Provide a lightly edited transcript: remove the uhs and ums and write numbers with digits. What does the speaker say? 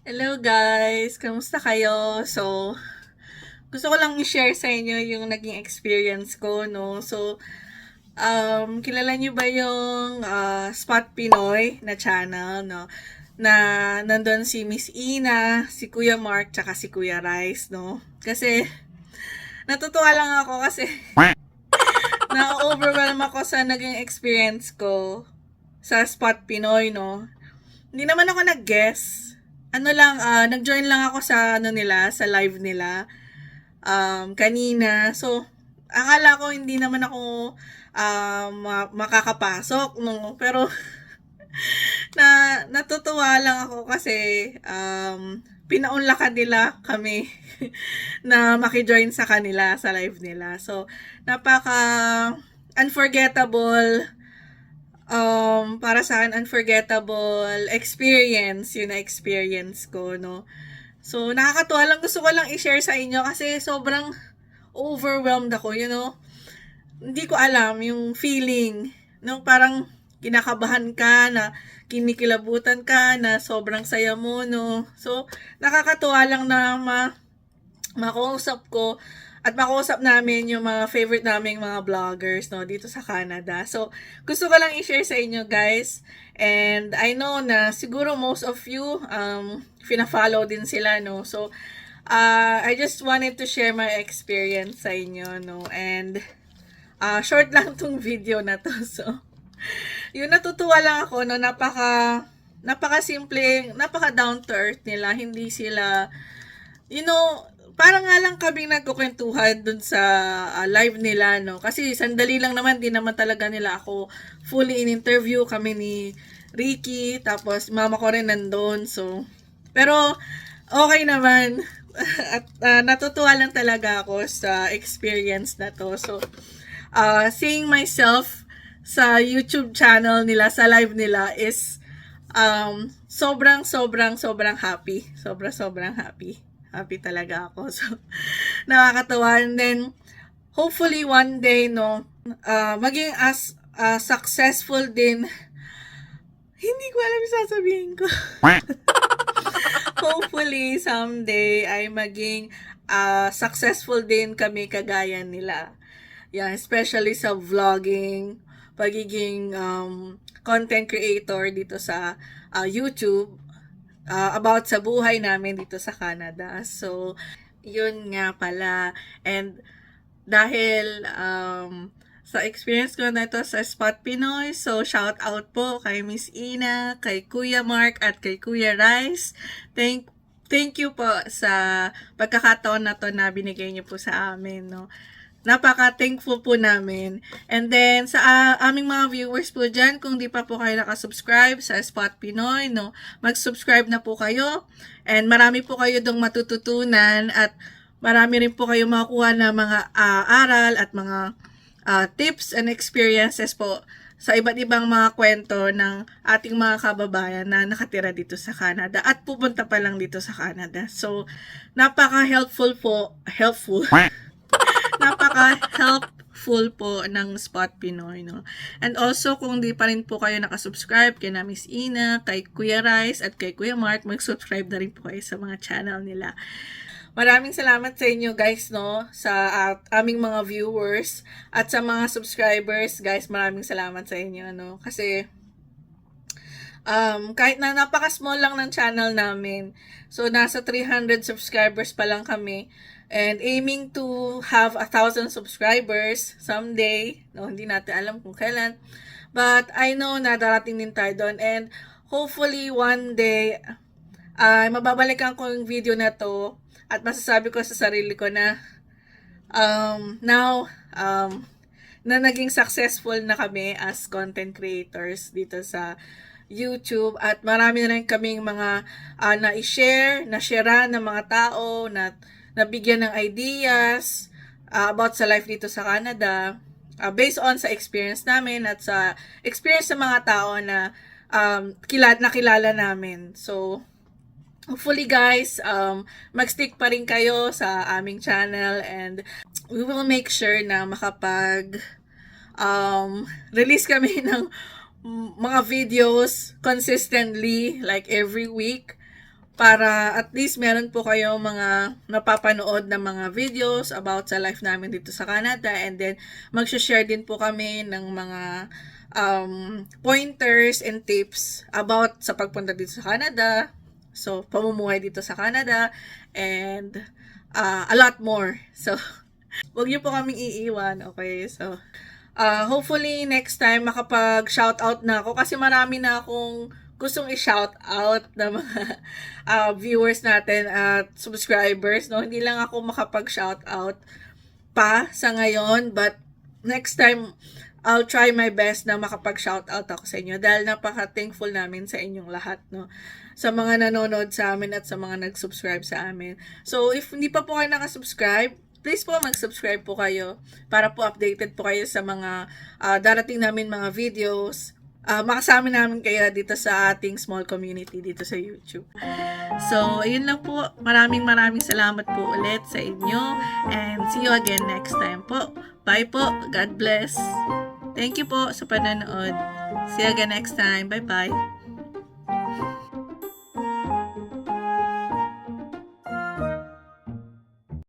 Hello guys! Kamusta kayo? So, gusto ko lang i-share sa inyo yung naging experience ko, no? So, kilala niyo ba yung Spot Pinoy na channel, no? Na nandun si Miss Ina, si Kuya Mark, tsaka si Kuya Rice, no? Kasi, natutuwa lang ako kasi na-overwhelm ako sa naging experience ko sa Spot Pinoy, no? Hindi naman ako nag-guess. Ano lang, nag-join lang ako sa ano nila, sa live nila kanina. So, akala ko hindi naman ako makakapasok, no? Pero natutuwa lang ako kasi pinaunlakan nila kami na makijoin sa kanila sa live nila. So, napaka unforgettable para sa akin, unforgettable experience yun na experience ko, no? So, nakakatuwa lang. Gusto ko lang i-share sa inyo kasi sobrang overwhelmed ako, Hindi ko alam yung feeling, no? Parang kinakabahan ka na kinikilabutan ka na sobrang saya mo, no? So, nakakatuwa lang na makausap ko at makausap namin yung mga favorite naming mga vloggers, no, dito sa Canada. So, gusto ko lang i-share sa inyo, guys. And I know na siguro most of you fina-follow din sila, no. So, I just wanted to share my experience sa inyo, no. And short lang tong video na to. So, yun, natutuwa lang ako, no. Napaka simple, napaka down to earth nila. Hindi sila, parang nga lang kaming nagkukwentuhan dun sa live nila, no? Kasi sandali lang naman, di naman talaga nila ako fully in interview. Kami ni Ricky, tapos mama ko rin nandun. So, pero okay naman. At natutuwa lang talaga ako sa experience na to. So, seeing myself sa YouTube channel nila, sa live nila is sobrang happy. Sobrang happy. Happy talaga ako. So, nakakatawa. And then, hopefully one day, no, maging as successful din. Hindi ko alam yung sasabihin ko. Hopefully, someday, ay maging successful din kami kagaya nila. Yeah, especially sa vlogging, pagiging content creator dito sa YouTube, about sa buhay namin dito sa Canada. So, yun nga pala. And dahil sa experience ko na ito sa Spot Pinoy, so shout out po kay Miss Ina, kay Kuya Mark, at kay Kuya Rice. Thank you po sa pagkakataon na to na binigay niyo po sa amin, no. Napaka-thankful po namin. And then, sa aming mga viewers po dyan, kung di pa po kayo nakasubscribe sa Spot Pinoy, no, mag-subscribe na po kayo. And marami po kayo dong matututunan at marami rin po kayo makukuha na mga aral at mga tips and experiences po sa iba't ibang mga kwento ng ating mga kababayan na nakatira dito sa Canada at pupunta pa lang dito sa Canada. So, napaka-helpful po. Napaka-helpful po ng Spot Pinoy, no? And also, kung di pa rin po kayo nakasubscribe kay na Miss Ina, kay Kuya Rice, at kay Kuya Mark, mag-subscribe na rin po kayo sa mga channel nila. Maraming salamat sa inyo, guys, no? Sa aming mga viewers at sa mga subscribers, guys, maraming salamat sa inyo, no? Kasi kahit na napaka-small lang ng channel namin, so nasa 300 subscribers pa lang kami, and aiming to have 1,000 subscribers someday, no, hindi natin alam kung kailan, but I know na darating din tayo doon, and hopefully one day, mababalikan ko yung video na to, at masasabi ko sa sarili ko na, now, na naging successful na kami as content creators dito sa YouTube, at marami na rin kaming mga na-share, na-share ng mga tao, na nabigyan ng ideas about sa life dito sa Canada, based on sa experience namin at sa experience ng mga tao na nakilala namin. So, hopefully guys, mag-stick pa rin kayo sa aming channel, and we will make sure na release kami ng mga videos consistently, like every week, para at least meron po kayo mga napapanood na mga videos about sa life namin dito sa Canada, and then mag-share din po kami ng mga pointers and tips about sa pagpunta dito sa Canada, so pamumuhay dito sa Canada, and a lot more. So wag niyo po kaming iiwan, okay? So hopefully next time makapag-shoutout na ako kasi marami na akong gustong i-shout out na mga viewers natin at subscribers, no? Hindi lang ako makapag-shout out pa sa ngayon, but next time I'll try my best na makapag-shout out ako sa inyo dahil napaka-thankful namin sa inyong lahat, no? Sa mga nanonood sa amin at sa mga nag-subscribe sa amin. So if hindi pa po kayo nakasubscribe, please po mag-subscribe po kayo para po updated po kayo sa mga darating namin mga videos. Makasama namin kayo dito sa ating small community dito sa YouTube. So, ayun lang po. Maraming salamat po ulit sa inyo. And see you again next time po. Bye po. God bless. Thank you po sa panonood. See you again next time. Bye-bye.